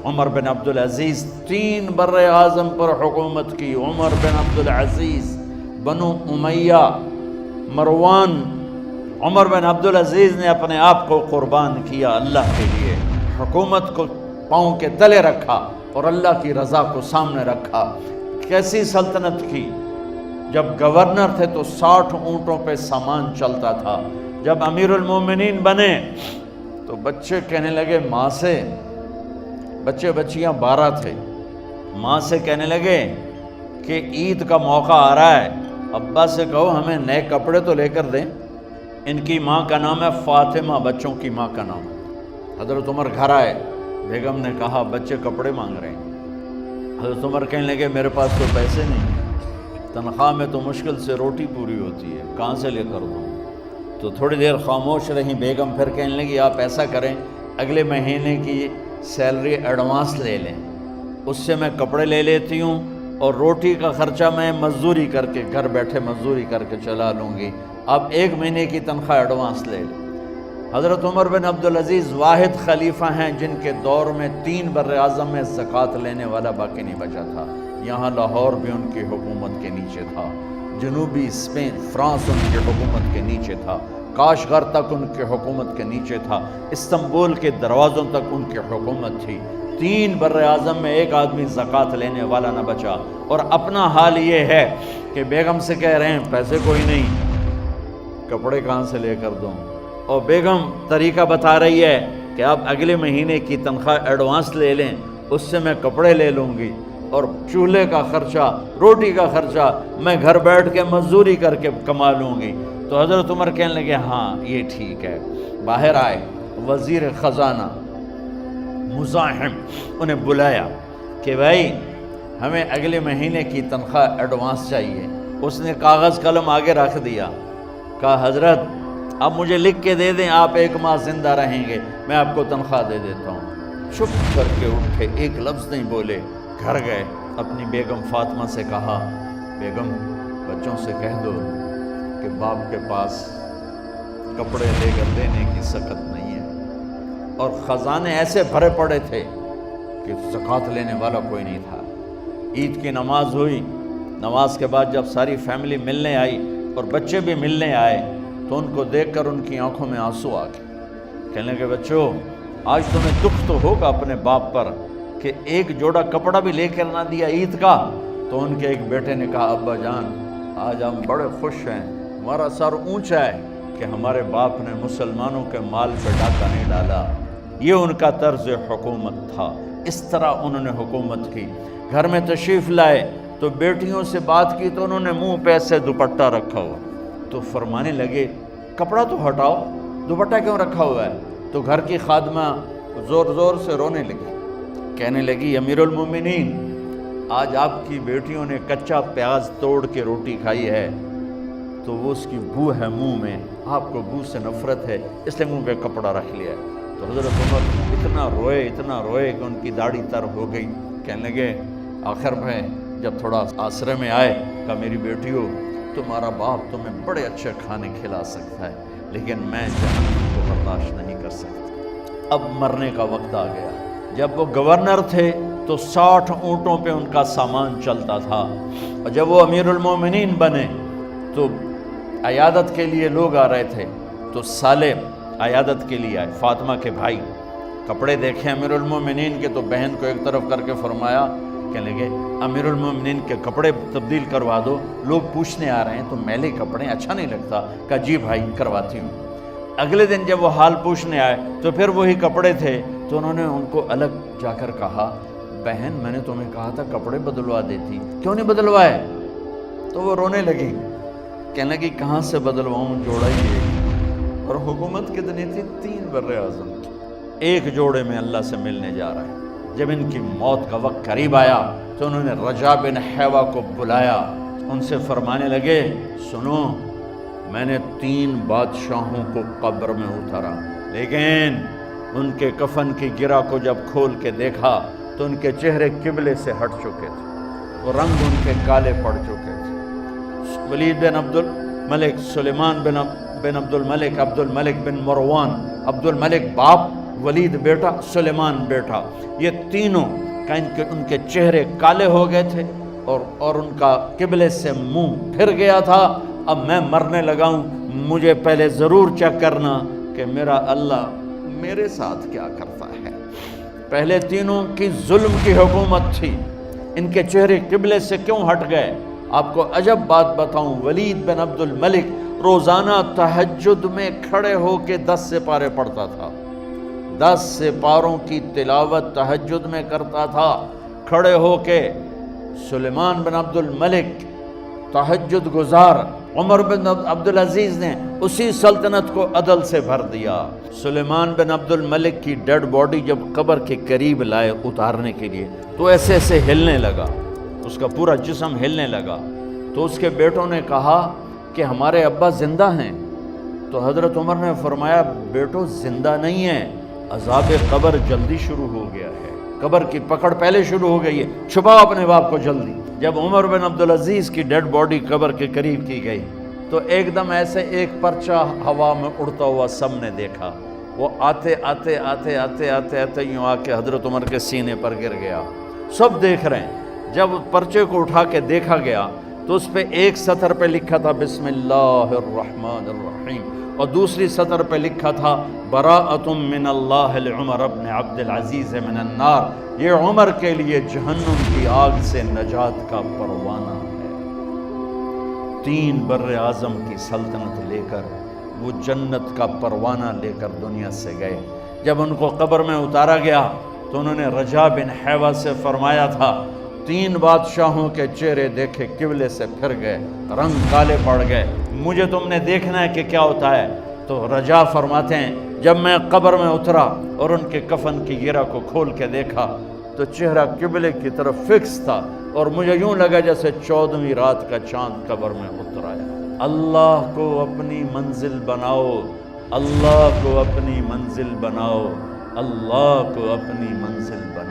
عمر بن عبدالعزیز 3 بر اعظم پر حکومت کی. عمر بن عبدالعزیز، بنو امیہ، مروان. عمر بن عبدالعزیز نے اپنے آپ کو قربان کیا اللہ کے لیے، حکومت کو پاؤں کے تلے رکھا اور اللہ کی رضا کو سامنے رکھا. کیسی سلطنت کی؟ جب گورنر تھے تو 60 اونٹوں پہ سامان چلتا تھا. جب امیر المومنین بنے تو بچے کہنے لگے ماں سے، بچے بچیاں 12 تھے، ماں سے کہنے لگے کہ عید کا موقع آ رہا ہے، ابا سے کہو ہمیں نئے کپڑے تو لے کر دیں. ان کی ماں کا نام ہے فاطمہ، بچوں کی ماں کا نام. حضرت عمر گھر آئے، بیگم نے کہا بچے کپڑے مانگ رہے ہیں. حضرت عمر کہنے لگے میرے پاس تو پیسے نہیں، تنخواہ میں تو مشکل سے روٹی پوری ہوتی ہے، کہاں سے لے کر دوں؟ تو تھوڑی دیر خاموش رہی بیگم، پھر کہنے لگی آپ ایسا کریں اگلے مہینے کی سیلری ایڈوانس لے لیں، اس سے میں کپڑے لے لیتی ہوں اور روٹی کا خرچہ میں مزدوری کر کے گھر بیٹھے مزدوری کر کے چلا لوں گی، آپ 1 مہینے کی تنخواہ ایڈوانس لے لیں. حضرت عمر بن عبدالعزیز واحد خلیفہ ہیں جن کے دور میں 3 بر اعظم میں زکوٰۃ لینے والا باقی نہیں بچا تھا. یہاں لاہور بھی ان کی حکومت کے نیچے تھا، جنوبی اسپین فرانس ان کی حکومت کے نیچے تھا، کاشغر تک ان کی حکومت کے نیچے تھا، استنبول کے دروازوں تک ان کی حکومت تھی. 3 بر اعظم میں ایک آدمی زکوٰۃ لینے والا نہ بچا. اور اپنا حال یہ ہے کہ بیگم سے کہہ رہے ہیں پیسے کوئی نہیں، کپڑے کہاں سے لے کر دوں؟ اور بیگم طریقہ بتا رہی ہے کہ آپ اگلے مہینے کی تنخواہ ایڈوانس لے لیں، اس سے میں کپڑے لے لوں گی اور چولہے کا خرچہ، روٹی کا خرچہ میں گھر بیٹھ کے مزدوری کر کے کما لوں گی. تو حضرت عمر کہنے لگے ہاں یہ ٹھیک ہے. باہر آئے وزیر خزانہ مزاحم، انہیں بلایا کہ بھائی ہمیں اگلے مہینے کی تنخواہ ایڈوانس چاہیے. اس نے کاغذ قلم آگے رکھ دیا، کہا حضرت اب مجھے لکھ کے دے دیں، آپ 1 ماہ زندہ رہیں گے، میں آپ کو تنخواہ دے دیتا ہوں. چپ کر کے اٹھے، ایک لفظ نہیں بولے. گھر گئے، اپنی بیگم فاطمہ سے کہا بیگم بچوں سے کہہ دو کہ باپ کے پاس کپڑے لے کر دینے کی سخت نہیں ہے. اور خزانے ایسے بھرے پڑے تھے کہ زکوٰۃ لینے والا کوئی نہیں تھا. عید کی نماز ہوئی، نماز کے بعد جب ساری فیملی ملنے آئی اور بچے بھی ملنے آئے تو ان کو دیکھ کر ان کی آنکھوں میں آنسو آ گئے. کہنے لگے بچوں آج تمہیں دکھ تو ہوگا اپنے باپ پر کہ ایک جوڑا کپڑا بھی لے کر نہ دیا عید کا. تو ان کے ایک بیٹے نے کہا ابا جان آج ہم بڑے خوش ہیں، ہمارا سر اونچا ہے کہ ہمارے باپ نے مسلمانوں کے مال پہ ڈاکہ نہیں ڈالا. یہ ان کا طرز حکومت تھا، اس طرح انہوں نے حکومت کی. گھر میں تشریف لائے تو بیٹیوں سے بات کی تو انہوں نے منہ پہ ایسے دوپٹہ رکھا ہوا، تو فرمانے لگے کپڑا تو ہٹاؤ، دوپٹہ کیوں رکھا ہوا ہے؟ تو گھر کی خادمہ زور زور سے رونے لگی، کہنے لگی امیر المومنین آج آپ کی بیٹیوں نے کچا پیاز توڑ کے روٹی کھائی ہے تو وہ اس کی بو ہے منہ میں، آپ کو بو سے نفرت ہے اس لیے منہ پہ کپڑا رکھ لیا ہے. تو حضرت عمر اتنا روئے کہ ان کی داڑھی تر ہو گئی. کہنے لگے آخر میں جب تھوڑا آسرے میں آئے کہا میری بیٹیوں تمہارا باپ تمہیں بڑے اچھے کھانے کھلا سکتا ہے لیکن میں جہنم کو برداشت نہیں کر سکتا. اب مرنے کا وقت آ گیا. جب وہ گورنر تھے تو 60 اونٹوں پہ ان کا سامان چلتا تھا، اور جب وہ امیر المومنین بنے تو عیادت کے لیے لوگ آ رہے تھے تو سالے عیادت کے لیے آئے. فاطمہ کے بھائی کپڑے دیکھیں امیر المومنین کے تو بہن کو ایک طرف کر کے فرمایا، کہنے لگے امیر المومنین کے کپڑے تبدیل کروا دو، لوگ پوچھنے آ رہے ہیں تو میلے کپڑے اچھا نہیں لگتا. کہا جی بھائی کرواتی ہوں. اگلے دن جب وہ حال پوچھنے آئے تو پھر وہی کپڑے تھے تو انہوں نے ان کو الگ جا کر کہا بہن میں نے تمہیں کہا تھا کپڑے بدلوا دیتی، کیوں نہیں بدلوائے؟ تو وہ رونے لگی، کہنے لگی کہاں سے بدلواؤں، جوڑا ہی ایک، اور حکومت کتنی تھی 3 بر اعظم، ایک جوڑے میں اللہ سے ملنے جا رہا ہے. جب ان کی موت کا وقت قریب آیا تو انہوں نے رجا بن حیوہ کو بلایا، ان سے فرمانے لگے سنو میں نے 3 بادشاہوں کو قبر میں اتارا لیکن ان کے کفن کی گرہ کو جب کھول کے دیکھا تو ان کے چہرے قبلے سے ہٹ چکے تھے، وہ رنگ ان کے کالے پڑ چکے تھے. ولید بن عبد الملک، سلیمان بن عبد الملک، عبد الملک بن مروان، عبد الملک باپ ولید بیٹا، سلیمان بیٹا، یہ تینوں کا ان کے چہرے کالے ہو گئے تھے اور ان کا قبلے سے منہ پھر گیا تھا۔ اب میں مرنے لگا ہوں، مجھے پہلے ضرور چیک کرنا کہ میرا اللہ میرے ساتھ کیا کرتا ہے۔ پہلے تینوں کی ظلم کی حکومت تھی، ان کے چہرے قبلے سے کیوں ہٹ گئے؟ آپ کو عجب بات بتاؤں، ولید بن عبد الملک روزانہ تہجد میں کھڑے ہو کے 10 سپارے پڑھتا تھا، 10 سپاروں کی تلاوت تہجد میں کرتا تھا کھڑے ہو کے۔ سلیمان بن عبد الملک تہجد گزار، عمر بن عبدالعزیز نے اسی سلطنت کو عدل سے بھر دیا۔ سلیمان بن عبد الملک کی ڈیڈ باڈی جب قبر کے قریب لائے اتارنے کے لیے تو ایسے ایسے ہلنے لگا، اس کا پورا جسم ہلنے لگا۔ تو اس کے بیٹوں نے کہا کہ ہمارے ابا زندہ ہیں، تو حضرت عمر نے فرمایا بیٹو زندہ نہیں ہیں، عذاب قبر جلدی شروع ہو گیا ہے، قبر کی پکڑ پہلے شروع ہو گئی ہے، چھپاؤ اپنے باپ کو جلدی۔ جب عمر بن عبدالعزیز کی ڈیڈ باڈی قبر کے قریب کی گئی تو ایک دم ایسے ایک پرچہ ہوا میں اڑتا ہوا سب نے دیکھا، وہ آتے آتے آتے آتے آتے آتے یوں آ کے حضرت عمر کے سینے پر گر گیا۔ سب دیکھ رہے ہیں، جب پرچے کو اٹھا کے دیکھا گیا تو اس پہ ایک سطر پہ لکھا تھا بسم اللہ الرحمن الرحیم، اور دوسری سطر پہ لکھا تھا براءۃ من اللہ لعمر بن عبد العزیز من النار، یہ عمر کے لیے جہنم کی آگ سے نجات کا پروانہ ہے۔ 3 بر اعظم کی سلطنت لے کر وہ جنت کا پروانہ لے کر دنیا سے گئے۔ جب ان کو قبر میں اتارا گیا تو انہوں نے رجا بن حیوہ سے فرمایا تھا 3 بادشاہوں کے چہرے دیکھے قبلے سے پھر گئے، رنگ کالے پڑ گئے، مجھے تم نے دیکھنا ہے کہ کیا ہوتا ہے۔ تو رجا فرماتے ہیں جب میں قبر میں اترا اور ان کے کفن کی گرہ کو کھول کے دیکھا تو چہرہ قبلے کی طرف فکس تھا، اور مجھے یوں لگا جیسے 14ویں رات کا چاند قبر میں اتر آیا۔ اللہ کو اپنی منزل بناؤ، اللہ کو اپنی منزل بناؤ، اللہ کو اپنی منزل بناؤ۔